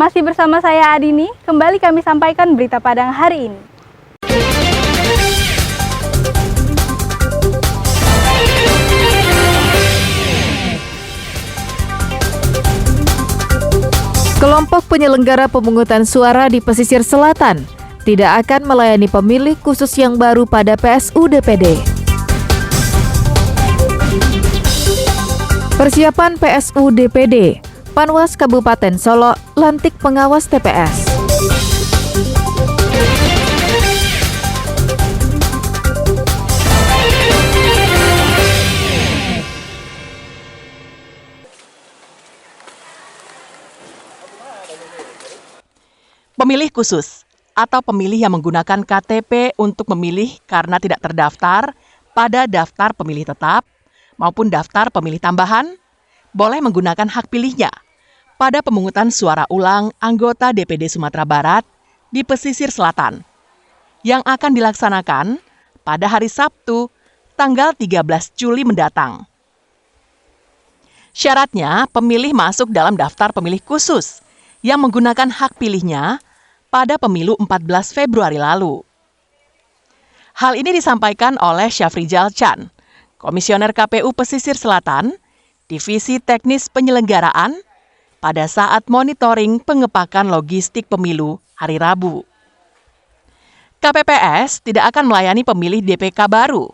Masih bersama saya Adini, kembali kami sampaikan berita Padang hari ini. Kelompok penyelenggara pemungutan suara di pesisir selatan tidak akan melayani pemilih khusus yang baru pada PSU DPD. Persiapan PSU DPD, Panwas Kabupaten Solo lantik pengawas TPS. Pemilih khusus atau pemilih yang menggunakan KTP untuk memilih karena tidak terdaftar pada daftar pemilih tetap maupun daftar pemilih tambahan, boleh menggunakan hak pilihnya pada pemungutan suara ulang anggota DPD Sumatera Barat di pesisir selatan yang akan dilaksanakan pada hari Sabtu, tanggal 13 Juli mendatang. Syaratnya, pemilih masuk dalam daftar pemilih khusus yang menggunakan hak pilihnya pada pemilu 14 Februari lalu. Hal ini disampaikan oleh Syafrizal Chan, Komisioner KPU Pesisir Selatan, Divisi Teknis Penyelenggaraan, pada saat monitoring pengepakan logistik pemilu hari Rabu. KPPS tidak akan melayani pemilih DPK baru.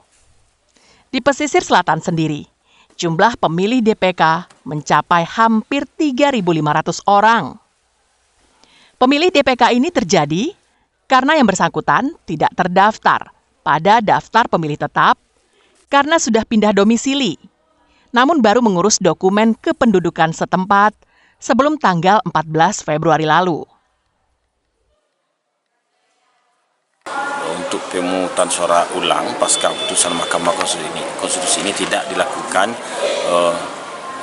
Di pesisir selatan sendiri, jumlah pemilih DPK mencapai hampir 3.500 orang. Pemilih DPK ini terjadi karena yang bersangkutan tidak terdaftar pada daftar pemilih tetap karena sudah pindah domisili, namun baru mengurus dokumen kependudukan setempat sebelum tanggal 14 Februari lalu. Untuk pemungutan suara ulang pasca putusan Mahkamah Konstitusi ini tidak dilakukan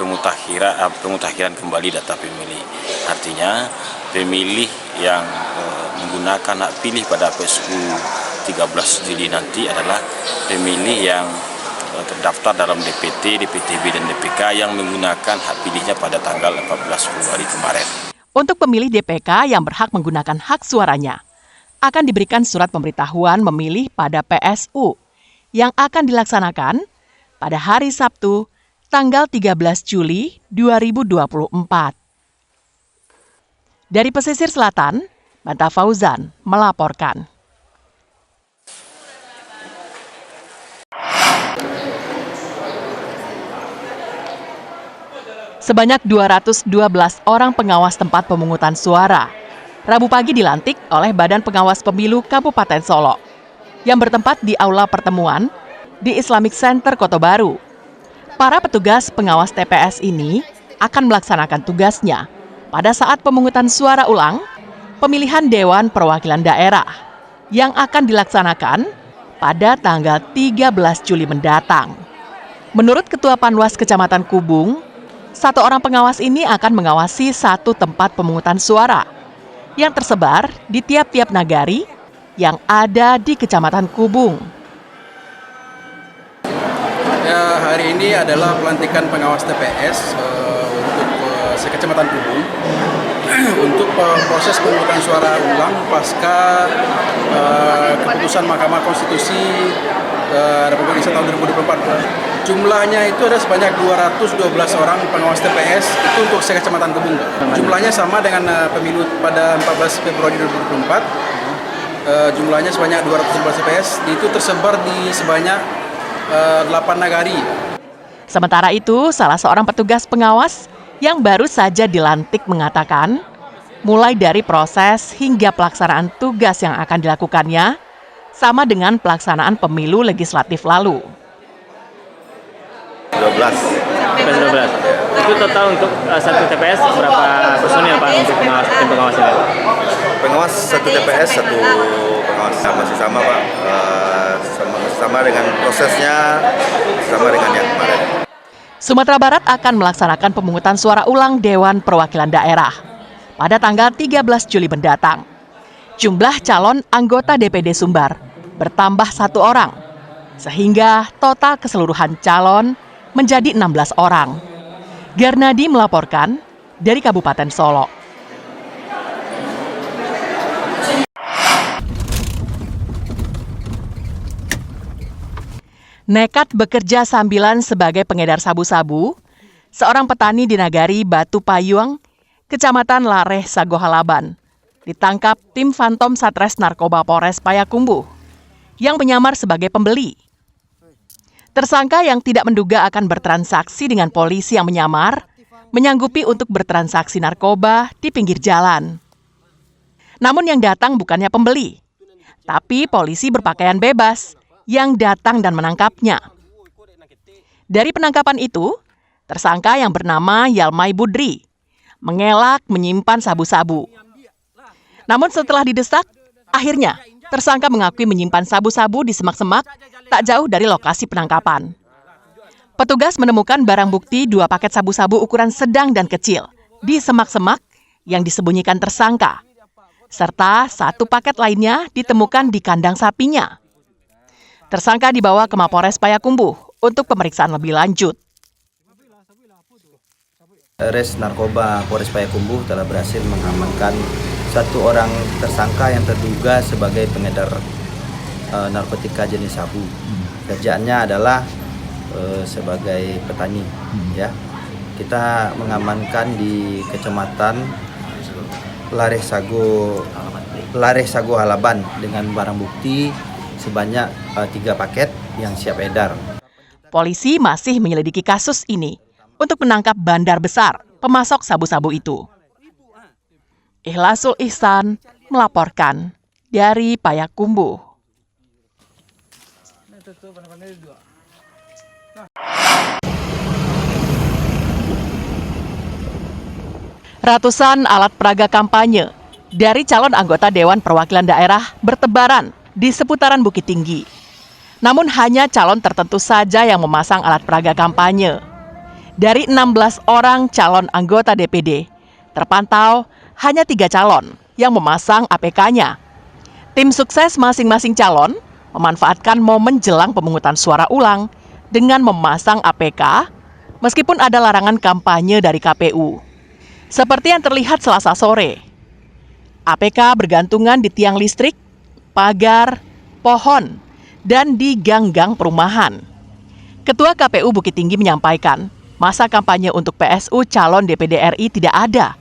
pemutakhiran kembali data pemilih. Artinya pemilih yang menggunakan hak pilih pada PSU 13 Juli nanti adalah pemilih yang terdaftar dalam DPT, DPTB, dan DPK yang menggunakan hak pilihnya pada tanggal 14 Februari kemarin. Untuk pemilih DPK yang berhak menggunakan hak suaranya, akan diberikan surat pemberitahuan memilih pada PSU yang akan dilaksanakan pada hari Sabtu, tanggal 13 Juli 2024. Dari pesisir selatan, Banta Fauzan melaporkan. Sebanyak 212 orang pengawas tempat pemungutan suara Rabu pagi dilantik oleh Badan Pengawas Pemilu Kabupaten Solo yang bertempat di Aula Pertemuan di Islamic Center Kota Baru. Para petugas pengawas TPS ini akan melaksanakan tugasnya pada saat pemungutan suara ulang pemilihan Dewan Perwakilan Daerah yang akan dilaksanakan pada tanggal 13 Juli mendatang. Menurut Ketua Panwas Kecamatan Kubung, 1 orang pengawas ini akan mengawasi 1 tempat pemungutan suara yang tersebar di tiap-tiap nagari yang ada di Kecamatan Kubung. Ya, hari ini adalah pelantikan pengawas TPS untuk Kecamatan Kubung untuk proses pemungutan suara ulang pasca keputusan Mahkamah Konstitusi Republik Indonesia tahun 2024. Jumlahnya itu ada sebanyak 212 orang pengawas TPS itu untuk Kecamatan Kubung. Jumlahnya sama dengan pemilu pada 14 Februari 2024. Jumlahnya sebanyak 212 TPS, itu tersebar di sebanyak 8 nagari. Sementara itu, salah seorang petugas pengawas yang baru saja dilantik mengatakan, mulai dari proses hingga pelaksanaan tugas yang akan dilakukannya, sama dengan pelaksanaan pemilu legislatif lalu. 12. Itu total untuk satu TPS berapa personil Pak untuk tim pengawas ini? Pengawas satu TPS, satu pengawas masih sama Pak, masih sama dengan prosesnya, sama dengan yang kemarin. Sumatera Barat akan melaksanakan pemungutan suara ulang Dewan Perwakilan Daerah pada tanggal 13 Juli mendatang. Jumlah calon anggota DPD Sumbar bertambah 1 orang, sehingga total keseluruhan calon menjadi 16 orang. Garnadi melaporkan dari Kabupaten Solo. Nekat bekerja sambilan sebagai pengedar sabu-sabu, seorang petani di Nagari Batu Payung, Kecamatan Lareh Sago Halaban, ditangkap tim Fantom Satres Narkoba Polres Payakumbuh yang menyamar sebagai pembeli. Tersangka yang tidak menduga akan bertransaksi dengan polisi yang menyamar, menyanggupi untuk bertransaksi narkoba di pinggir jalan. Namun yang datang bukannya pembeli, tapi polisi berpakaian bebas yang datang dan menangkapnya. Dari penangkapan itu, tersangka yang bernama Yalmai Budri mengelak menyimpan sabu-sabu. Namun setelah didesak, akhirnya tersangka mengakui menyimpan sabu-sabu di semak-semak tak jauh dari lokasi penangkapan. Petugas menemukan barang bukti 2 paket sabu-sabu ukuran sedang dan kecil di semak-semak yang disembunyikan tersangka, serta 1 paket lainnya ditemukan di kandang sapinya. Tersangka dibawa ke Mapores Payakumbuh untuk pemeriksaan lebih lanjut. Res Narkoba Polres Payakumbuh telah berhasil mengamankan 1 orang tersangka yang terduga sebagai pengedar narkotika jenis sabu. Kerjaannya adalah sebagai petani. Ya, kita mengamankan di Kecamatan Lareh Sago Halaban dengan barang bukti sebanyak 3 paket yang siap edar. Polisi masih menyelidiki kasus ini untuk menangkap bandar besar pemasok sabu-sabu itu. Ikhlasul Ihsan melaporkan dari Payakumbuh. Ratusan alat peraga kampanye dari calon anggota Dewan Perwakilan Daerah bertebaran di seputaran Bukit Tinggi. Namun hanya calon tertentu saja yang memasang alat peraga kampanye. Dari 16 orang calon anggota DPD, terpantau hanya 3 calon yang memasang APK-nya. Tim sukses masing-masing calon memanfaatkan momen jelang pemungutan suara ulang dengan memasang APK meskipun ada larangan kampanye dari KPU. Seperti yang terlihat Selasa sore, APK bergantungan di tiang listrik, pagar, pohon, dan di gang-gang perumahan. Ketua KPU Bukit Tinggi menyampaikan, masa kampanye untuk PSU calon DPD RI tidak ada.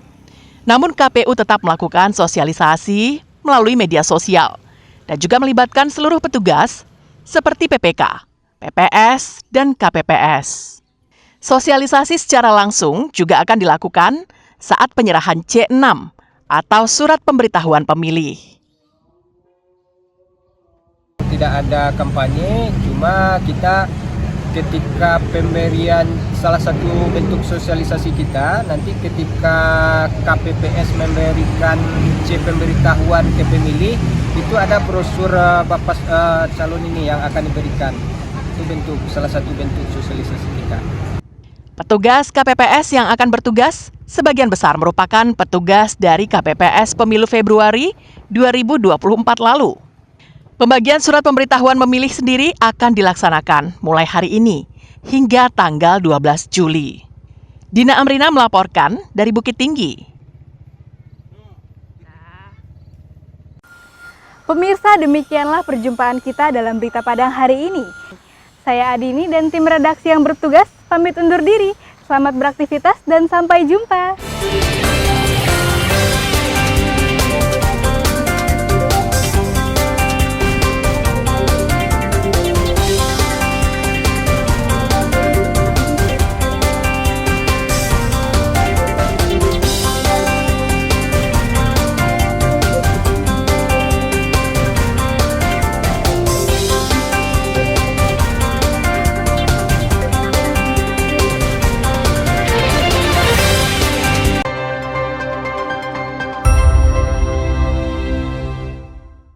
Namun KPU tetap melakukan sosialisasi melalui media sosial dan juga melibatkan seluruh petugas seperti PPK, PPS, dan KPPS. Sosialisasi secara langsung juga akan dilakukan saat penyerahan C6 atau surat pemberitahuan pemilih. Tidak ada kampanye, cuma kita ketika pemberian salah satu bentuk sosialisasi kita, nanti ketika KPPS memberikan C pemberitahuan ke pemilih, itu ada brosur bapak calon ini yang akan diberikan. Itu salah satu bentuk sosialisasi kita. Petugas KPPS yang akan bertugas sebagian besar merupakan petugas dari KPPS Pemilu Februari 2024 lalu. Pembagian surat pemberitahuan memilih sendiri akan dilaksanakan mulai hari ini hingga tanggal 12 Juli. Dina Amrina melaporkan dari Bukit Tinggi. Pemirsa, demikianlah perjumpaan kita dalam Berita Padang hari ini. Saya Adini dan tim redaksi yang bertugas pamit undur diri. Selamat beraktivitas dan sampai jumpa.